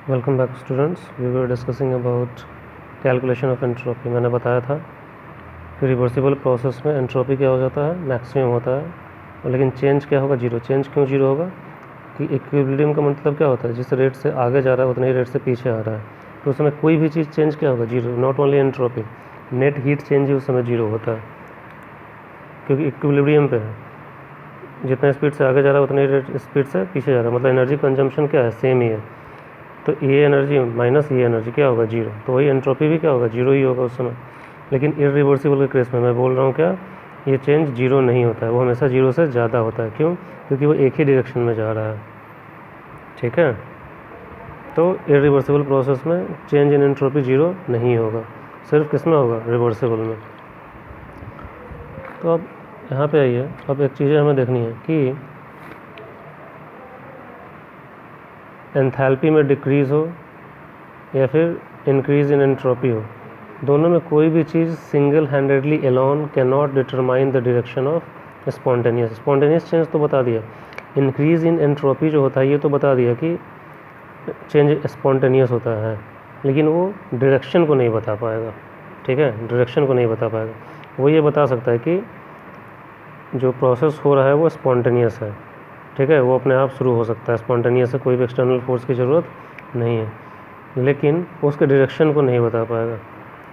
Welcome back students. We were discussing about calculation of entropy. मैंने बताया था कि रिवर्सिबल प्रोसेस में एंट्रोपी क्या हो जाता है, मैक्सिमम होता है, लेकिन चेंज क्या होगा, जीरो। चेंज क्यों जीरो होगा कि इक्विलिब्रियम का मतलब क्या होता है, जिस रेट से आगे जा रहा है उतने ही रेट से पीछे आ रहा है, तो उस समय कोई भी चीज़ चेंज क्या होगा, zero. Not only entropy, net heat change ही उस समय जीरो होता है, क्योंकि इक्विलिब्रियम पे है। जितना स्पीड से आगे जा रहा है उतनी रेट स्पीड से पीछे जा रहा है, मतलब एनर्जी कंजम्पशन क्या है, सेम ही है। तो ये एनर्जी माइनस ये एनर्जी क्या होगा, जीरो। तो वही एंट्रोपी भी क्या होगा, जीरो ही होगा उस समय। लेकिन इरिवर्सिबल के केस में मैं बोल रहा हूँ क्या, ये चेंज जीरो नहीं होता है, वो हमेशा जीरो से ज़्यादा होता है। क्यों? क्योंकि वो एक ही डायरेक्शन में जा रहा है। ठीक है, तो इरिवर्सिबल प्रोसेस में चेंज इन एंट्रोपी जीरो नहीं होगा, सिर्फ किस में होगा, रिवर्सिबल में। तो अब यहाँ पे आइए, अब एक चीज़ें हमें देखनी है कि एंथैल्पी में डिक्रीज़ हो या फिर इंक्रीज़ इन एंट्रोपी हो, दोनों में कोई भी चीज़ single handedly alone can not determine the direction of spontaneous change तो बता दिया। इंक्रीज़ इन एंट्रोपी जो होता है ये तो बता दिया कि चेंज स्पॉन्टेनियस होता है, लेकिन वो डायरेक्शन को नहीं बता पाएगा। ठीक है, डायरेक्शन को नहीं बता पाएगा। वो ये बता सकता है कि जो प्रोसेस हो रहा है वो स्पॉन्टेनियस है। ठीक है, वो अपने आप शुरू हो सकता है, स्पॉन्टेनियस है, कोई भी एक्सटर्नल फोर्स की ज़रूरत नहीं है, लेकिन उसके डायरेक्शन को नहीं बता पाएगा।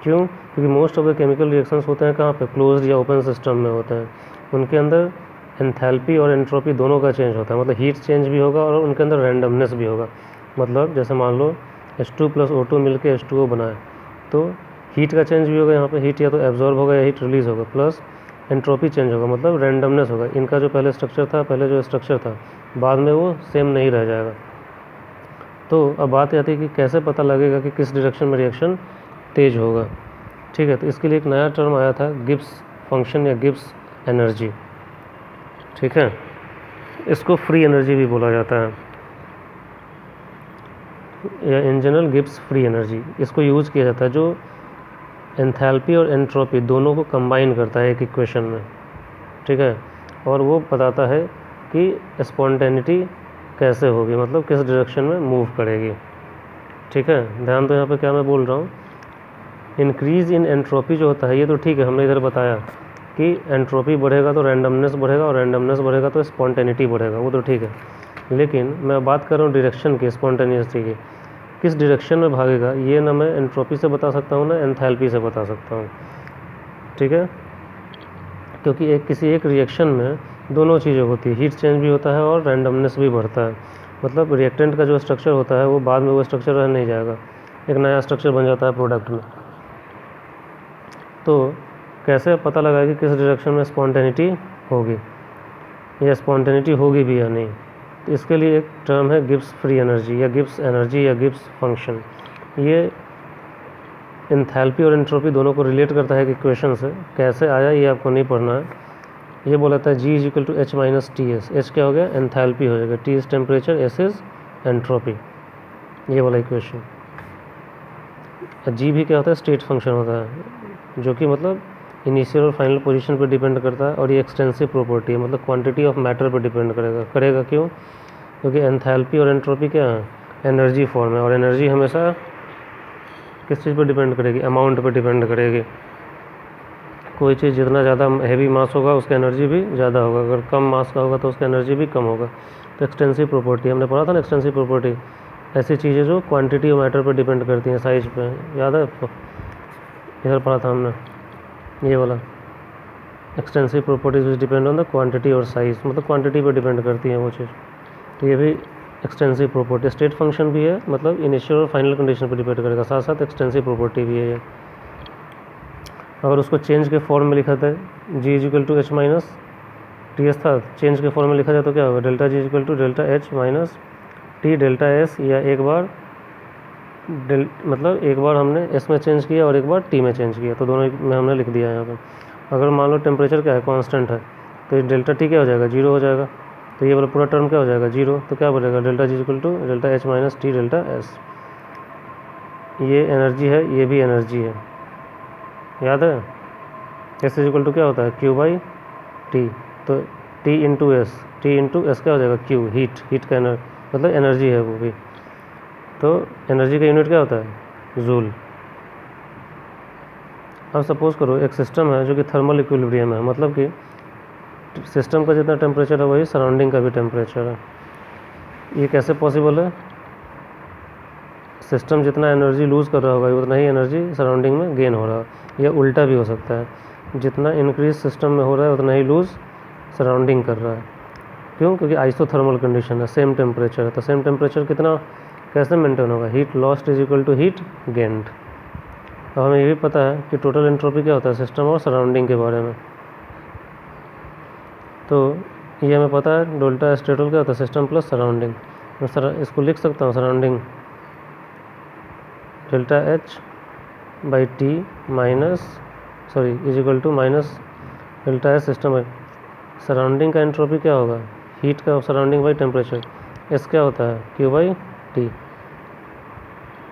क्यों? क्योंकि most of the chemical reactions होते हैं कहाँ पे, क्लोज्ड या ओपन सिस्टम में होते हैं। उनके अंदर एंथैल्पी और एंट्रोपी दोनों का चेंज होता है, मतलब हीट चेंज भी होगा और उनके अंदर रैंडमनेस भी होगा। मतलब जैसे मान लो H2 + O2 मिल के H2O बनाए, तो हीट का चेंज भी होगा यहाँ पे, हीट या तो एब्जॉर्ब होगा या हीट रिलीज़ होगा, प्लस एंट्रोपी चेंज होगा, मतलब रैंडमनेस होगा। इनका जो पहले स्ट्रक्चर था, पहले जो स्ट्रक्चर था, बाद में वो सेम नहीं रह जाएगा। तो अब बात आती है कि कैसे पता लगेगा कि किस डायरेक्शन में रिएक्शन तेज होगा। ठीक है, तो इसके लिए एक नया टर्म आया था, गिब्स फंक्शन या गिब्स एनर्जी। ठीक है, इसको फ्री एनर्जी भी बोला जाता है, या in general Gibbs free energy. इसको यूज़ किया जाता है जो एंथैल्पी और एंट्रोपी दोनों को कंबाइन करता है एक इक्वेशन में। ठीक है, और वो बताता है कि स्पॉन्टेनिटी कैसे होगी, मतलब किस डायरेक्शन में मूव करेगी। ठीक है, ध्यान दो यहाँ पे क्या मैं बोल रहा हूँ। इंक्रीज़ इन एंट्रोपी जो होता है ये तो ठीक है, हमने इधर बताया कि एंट्रोपी बढ़ेगा तो रैंडमनेस बढ़ेगा, और रैंडमनेस बढ़ेगा तो स्पॉन्टेनिटी बढ़ेगा, वो तो ठीक है। लेकिन मैं बात कर रहा हूँ डायरेक्शन की, स्पॉन्टेनियसली की, किस डायरेक्शन में भागेगा ये ना मैं एंट्रोपी से बता सकता हूँ ना एंथैल्पी से बता सकता हूँ। ठीक है, क्योंकि किसी एक रिएक्शन में दोनों चीज़ें होती है, हीट चेंज भी होता है और रैंडमनेस भी बढ़ता है। मतलब रिएक्टेंट का जो स्ट्रक्चर होता है वो बाद में वो स्ट्रक्चर रह नहीं जाएगा, एक नया स्ट्रक्चर बन जाता है प्रोडक्ट में। तो कैसे पता लगा कि किस डायरेक्शन में स्पॉन्टेनिटी होगी या स्पॉन्टेनिटी होगी भी या नहीं, तो इसके लिए एक टर्म है गिब्स फ्री एनर्जी या गिब्स एनर्जी या गिब्स फंक्शन। ये एंथैल्पी और एंट्रोपी दोनों को रिलेट करता है एक इक्वेशन से। कैसे आया ये आपको नहीं पढ़ना है। ये बोला था G = H - Ts। H क्या हो गया, एंथैल्पी हो जाएगा, T is temperature, S is entropy, ये वाला इक्वेशन। G भी क्या होता है, स्टेट फंक्शन होता है, जो कि मतलब इनिशियल और फाइनल पोजीशन पर डिपेंड करता है, और ये एक्सटेंसिव प्रॉपर्टी है, मतलब क्वांटिटी ऑफ मैटर पर डिपेंड करेगा। क्यों? क्योंकि एंथैल्पी और एंट्रोपी क्या है, एनर्जी फॉर्म है, और एनर्जी हमेशा किस चीज़ पर डिपेंड करेगी, अमाउंट पर डिपेंड करेगी। कोई चीज़ जितना ज़्यादा हैवी मास होगा उसका एनर्जी भी ज़्यादा होगा, अगर कम मास का होगा तो उसका एनर्जी भी कम होगा। तो एक्सटेंसिव प्रॉपर्टी हमने पढ़ा था ना, एक्सटेंसिव प्रॉपर्टी ऐसी चीज़ें जो क्वांटिटी और मैटर पर डिपेंड करती हैं, साइज पे, याद है आपको, इधर पढ़ा था हमने ये वाला extensive properties which depend on the quantity और साइज़, मतलब क्वांटिटी पर डिपेंड करती है वो चीज़। तो ये भी एक्सटेंसिव प्रॉपर्टी, स्टेट फंक्शन भी है, मतलब इनिशियल और फाइनल कंडीशन पर डिपेंड करेगा, साथ साथ एक्सटेंसिव प्रॉपर्टी भी है ये। अगर उसको चेंज के फॉर्म में लिखा था, G = H - Ts था, चेंज के फॉर्म में लिखा जाए तो क्या होगा, ΔG = ΔH - T ΔS, या एक बार मतलब एक बार हमने S में चेंज किया और एक बार T में चेंज किया, तो दोनों में हमने लिख दिया यहाँ पर। अगर मान लो टेम्परेचर क्या है, कांस्टेंट है, तो ये ΔT क्या हो जाएगा, जीरो हो जाएगा, तो ये वाला पूरा टर्म क्या हो जाएगा, जीरो। तो क्या बनेगा, ΔG = ΔH - T ΔS। ये एनर्जी है, ये भी एनर्जी है, याद है। S = क्या होता है, Q/T, तो T × S क्या हो जाएगा, Q, हीट का मतलब एनर्जी है वो भी। तो एनर्जी का यूनिट क्या होता है? जूल। अब सपोज करो एक सिस्टम है जो कि थर्मल इक्विलिब्रियम है, मतलब कि सिस्टम का जितना टेम्परेचर है वही सराउंडिंग का भी टेम्परेचर है। ये कैसे पॉसिबल है? सिस्टम जितना एनर्जी लूज़ कर रहा होगा उतना ही एनर्जी सराउंडिंग में गेन हो रहा है, या उल्टा भी हो सकता है, जितना इंक्रीज सिस्टम में हो रहा है उतना ही लूज़ सराउंडिंग कर रहा है। क्यों? क्योंकि आइसोथर्मल कंडीशन है, सेम टेम्परेचर है, तो सेम टेम्परेचर कितना कैसे मेंटेन होगा? Heat lost is equal to heat gained. अब हमें ये भी पता है कि टोटल एंट्रोपी क्या होता है सिस्टम और सराउंडिंग के बारे में, तो ये हमें पता है डेल्टा एस टोटल क्या होता है? System plus surrounding. मैं इसको लिख सकता हूँ surrounding delta H by T is equal to minus delta S system है। सराउंडिंग का एंट्रोपी क्या होगा? हीट का सराउंडिंग बाई टेम्परेचर। एस क्या होता है? Q by T.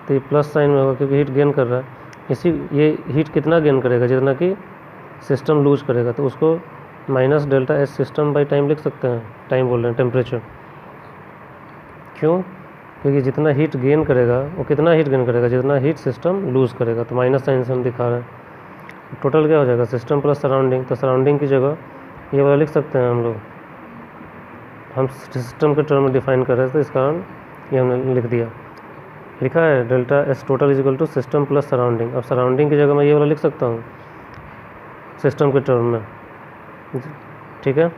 तो ये प्लस साइन में होगा क्योंकि हीट गेन कर रहा है। ये हीट कितना गेन करेगा? जितना कि सिस्टम लूज करेगा, तो उसको minus delta S system by time लिख सकते हैं। टाइम बोल रहे हैं, टेम्परेचर। क्यों? क्योंकि जितना हीट गेन करेगा वो कितना हीट गेन करेगा? जितना हीट सिस्टम लूज़ करेगा। तो माइनस साइन से हम दिखा रहे हैं। टोटल क्या हो जाएगा? System plus surrounding. तो सराउंडिंग की जगह ये वाला लिख सकते हैं हम लोग, हम सिस्टम के टर्म में डिफाइन कर रहे थे, तो इस कारण ये हमने लिख दिया। लिखा है delta S total is equal to system plus surrounding. अब सराउंडिंग की जगह मैं ये वाला लिख सकता हूँ सिस्टम के टर्म में, ठीक है।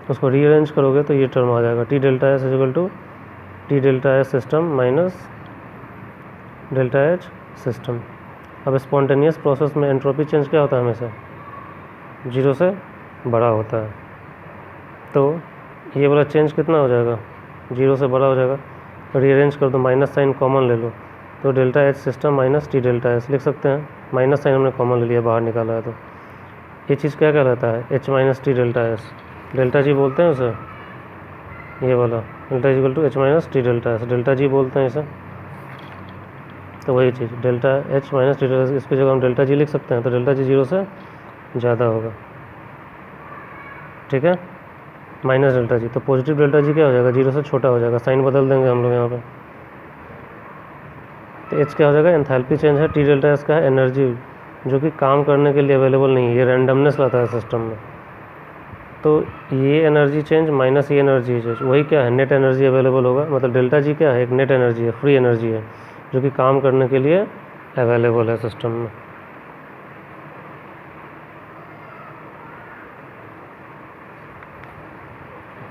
उसको रीअरेंज करोगे तो ये टर्म आ जाएगा T delta S is equal to T delta S system minus delta H system. अब स्पॉन्टेनियस प्रोसेस में एंट्रोपी चेंज क्या होता है? हमेशा 0 से बड़ा होता है। तो ये वाला चेंज कितना हो जाएगा? 0 से बड़ा हो जाएगा। रीअरेंज कर दो, माइनस साइन कॉमन ले लो, तो delta H system minus T delta S लिख सकते हैं। माइनस साइन हमने कॉमन ले लिया, बाहर निकाला है, तो ये चीज़ क्या कहलाता है? H minus T delta S. Delta G बोलते हैं उसे, ये वाला delta is equal to H minus T delta S, delta G बोलते हैं इसे। तो वही चीज़ delta H minus T delta S, इसकी जगह हम डेल्टा जी लिख सकते हैं। तो डेल्टा जी 0 से ज़्यादा होगा, ठीक है, माइनस डेल्टा जी। तो पॉजिटिव डेल्टा जी क्या हो जाएगा? 0 से छोटा हो जाएगा। साइन बदल देंगे हम लोग यहाँ पे। तो एच क्या हो जाएगा? एंथैल्पी चेंज है। टी डेल्टा एस का है एनर्जी, जो कि काम करने के लिए अवेलेबल नहीं है, ये रैंडमनेस लाता है सिस्टम में। तो ये एनर्जी चेंज माइनस ये एनर्जी चेंज, वही क्या है? नेट एनर्जी अवेलेबल होगा। मतलब डेल्टा जी क्या है? एक नेट एनर्जी है, फ्री एनर्जी है, जो कि काम करने के लिए अवेलेबल है सिस्टम में।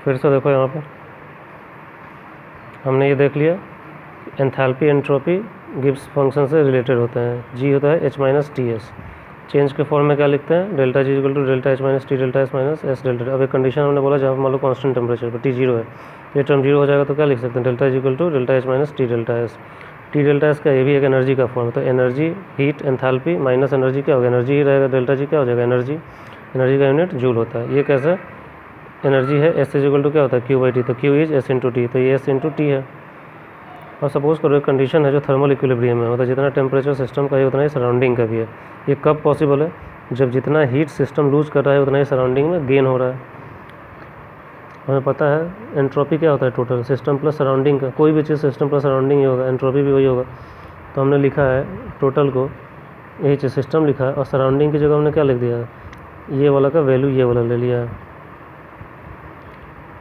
फिर से देखो यहाँ पे हमने ये देख लिया एंथैल्पी एंट्रोपी गिब्स फंक्शन से रिलेटेड होते हैं। जी होता है H minus T S. Change के फॉर्म में क्या लिखते हैं? Delta G equal to delta H minus T delta S minus S delta. अब एक कंडीशन हमने बोला जहाँ मान लो कॉन्स्टेंट टेम्परेचर पर टी 0 है, ये टर्म 0 हो जाएगा, तो क्या लिख सकते हैं? Delta G equal to delta H minus T delta S. T delta S का ये भी एक एनर्जी का फॉर्म है। तो energy heat enthalpy minus energy क्या होगा? एनर्जी ही रहेगा। डेल्टा जी क्या हो जाएगा? एनर्जी। एनर्जी का यूनिट जूल होता है। ये कैसे एनर्जी है? एस इज इक्वल टू क्या होता है? Q by T. तो Q is S into T, तो ये एस इंटू टी है। और सपोज करो एक कंडीशन है जो थर्मल इक्विलिब्रियम है, मतलब जितना टेम्परेचर सिस्टम का है उतना ही सराउंडिंग का भी है। ये कब पॉसिबल है? जब जितना हीट सिस्टम लूज कर रहा है उतना ही सराउंडिंग में गेन हो रहा है। हमें पता है एंट्रोपी क्या होता है? टोटल सिस्टम प्लस सराउंडिंग का। कोई भी चीज़ सिस्टम प्लस सराउंडिंग ही होगा, एंट्रोपी भी वही होगा। तो हमने लिखा है टोटल को, यही चीज़ सिस्टम लिखा है, और सराउंडिंग की जगह हमने क्या लिख दिया है? ये वाला का वैल्यू ये वाला ले लिया है।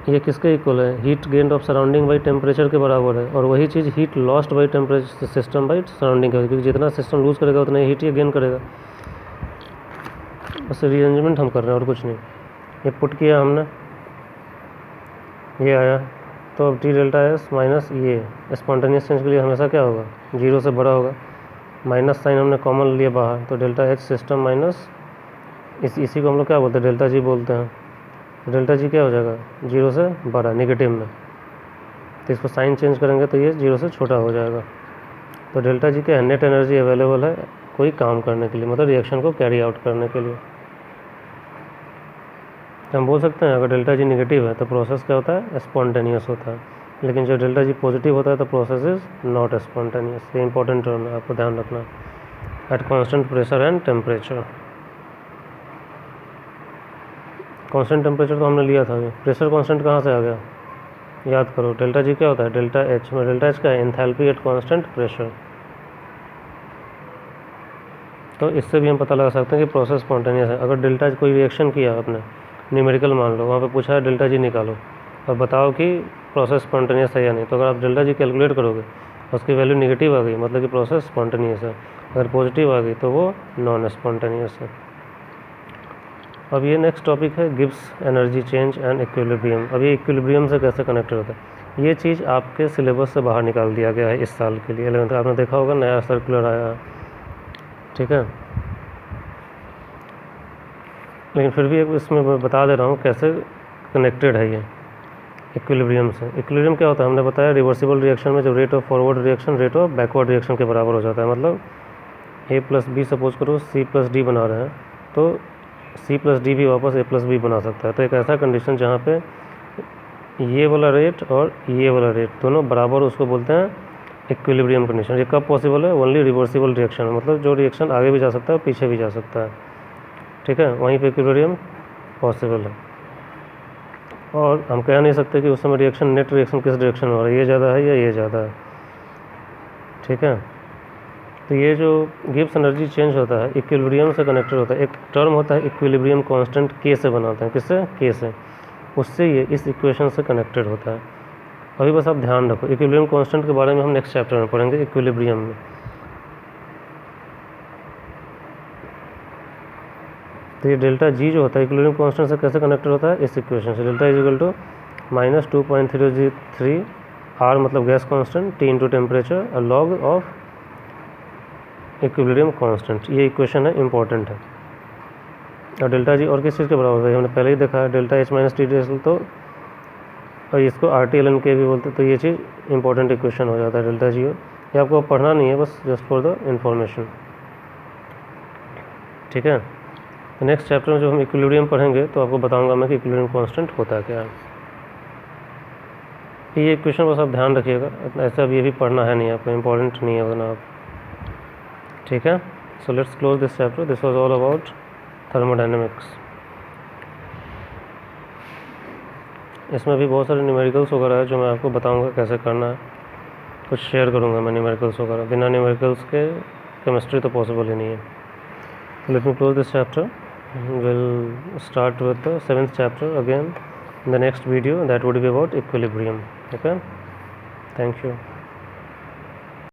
ये किसके इक्वल है? Heat gain of surrounding by temperature के बराबर है। और वही चीज़ heat lost by temperature system by surrounding का, क्योंकि जितना सिस्टम लूज करेगा उतना हीट ये गेन करेगा। बस रीअरेंजमेंट हम कर रहे हैं और कुछ नहीं। ये पुट किया हमने, ये आया। तो अब टी डेल्टा एस माइनस ये स्पॉन्टेनियस चेंज के लिए हमेशा क्या होगा? 0 से बड़ा होगा। माइनस साइन हमने कॉमन लिया बाहर, तो डेल्टा एच सिस्टम माइनस इसी को हम लोग क्या बोलते हैं? डेल्टा जी बोलते हैं। तो डेल्टा जी क्या हो जाएगा? 0 से बड़ा, नेगेटिव में। तो इसको साइन चेंज करेंगे तो ये 0 से छोटा हो जाएगा। तो डेल्टा जी क्या है? नेट एनर्जी अवेलेबल है कोई काम करने के लिए, मतलब रिएक्शन को कैरी आउट करने के लिए। हम बोल सकते हैं अगर डेल्टा जी नेगेटिव है तो प्रोसेस क्या होता है? स्पॉन्टेनियस होता है। लेकिन जब डेल्टा जी पॉजिटिव होता है तो प्रोसेस इज नॉट स्पॉन्टेनियस। ये इंपॉर्टेंट टर्म है, आपको ध्यान रखना। At constant pressure and temperature. Constant temperature तो हमने लिया था, प्रेशर कॉन्स्टेंट कहाँ से आ गया? याद करो डेल्टा जी क्या होता है, डेल्टा एच में डेल्टा एच क्या है, एंथैल्पी एट कांस्टेंट प्रेशर। तो इससे भी हम पता लगा सकते हैं कि प्रोसेस स्पॉन्टेनियस है। अगर डेल्टा कोई रिएक्शन किया आपने न्यूमेरिकल मान लो, वहाँ पे पूछा है डेल्टा जी निकालो और बताओ कि प्रोसेस स्पॉन्टेनियस है या नहीं, तो अगर आप डेल्टा जी कैलकुलेट करोगे उसकी वैल्यू नेगेटिव आ गई मतलब कि प्रोसेस स्पॉन्टेनियस है, अगर पॉजिटिव आ गई तो वो नॉन स्पॉन्टेनियस है। अब ये नेक्स्ट टॉपिक है Gibbs energy change and equilibrium. अब ये इक्विलिब्रियम से कैसे कनेक्टेड होता है, ये चीज़ आपके सिलेबस से बाहर निकाल दिया गया है इस साल के लिए 11th। आपने देखा होगा नया सर्कुलर आया, ठीक है, लेकिन फिर भी एक इसमें मैं बता दे रहा हूँ कैसे कनेक्टेड है ये इक्विलिब्रियम से। इक्विलिब्रियम क्या होता है, हमने बताया रिवर्सिबल रिएक्शन में जब rate of forward reaction rate of backward reaction के बराबर हो जाता है। मतलब ए प्लस बी सपोज करो सी प्लस डी बना रहे हैं, तो सी प्लस डी भी वापस ए प्लस बी बना सकता है। तो एक ऐसा कंडीशन जहाँ पे ये वाला रेट और ये वाला रेट दोनों बराबर, उसको बोलते हैं इक्विलिब्रियम कंडीशन। ये कब पॉसिबल है, ओनली रिवर्सिबल रिएक्शन, मतलब जो रिएक्शन आगे भी जा सकता है और पीछे भी जा सकता है, ठीक है, वहीं पे इक्विलिब्रियम पॉसिबल है। और हम कह नहीं सकते कि उस समय रिएक्शन नेट रिएक्शन किस डायरेक्शन में हो रहा है, ये ज़्यादा है या ये ज़्यादा है, ठीक है। तो ये जो गिब्स एनर्जी चेंज होता है इक्विलिब्रियम से कनेक्टेड होता है। एक टर्म होता है इक्विलिब्रियम कांस्टेंट, के से बनाते हैं, किससे, के से, उससे ये इस इक्वेशन से कनेक्टेड होता है। अभी बस आप ध्यान रखो, इक्विलिब्रियम कांस्टेंट के बारे में हम नेक्स्ट चैप्टर में पढ़ेंगे इक्विलिब्रियम में। तो ये डेल्टा जी जो होता है इक्विलिब्रियम कांस्टेंट से कैसे कनेक्टेड होता है, इस इक्वेशन से। Delta is equal to -2.003 R मतलब gas constant, T into temperature और लॉग ऑफ इक्विलिब्रियम कांस्टेंट। ये इक्वेशन है, इंपॉर्टेंट है। और डेल्टा जी और किस चीज़ के बराबर है, हमने पहले ही देखा है, delta H minus T D तो, और इसको आर टी एल एन के भी बोलते हैं। तो ये चीज़ इंपॉर्टेंट इक्वेशन हो जाता है डेल्टा जी। ये आपको पढ़ना नहीं है, बस जस्ट फॉर द इंफॉर्मेशन, ठीक है। तो नेक्स्ट चैप्टर में जो हम इक्विलिब्रियम पढ़ेंगे तो आपको बताऊंगा मैं कि इक्विलिब्रियम कांस्टेंट होता क्या है। ये इक्वेशन बस आप ध्यान रखिएगा, ऐसा अब ये भी पढ़ना है नहीं आपको, इंपॉर्टेंट नहीं है वरना आप, ठीक है। So let's close this chapter, this was all about thermodynamics. इसमें भी बहुत सारे न्यूमेरिकल्स वगैरह है जो मैं आपको बताऊंगा कैसे करना है, कुछ शेयर करूंगा मैं न्यूमेरिकल्स वगैरह। बिना न्यूमेरिकल्स के केमिस्ट्री तो पॉसिबल ही नहीं है। Let me close this chapter, we'll start with the 7th chapter again in the next video, that would be about equilibrium. Okay, thank you.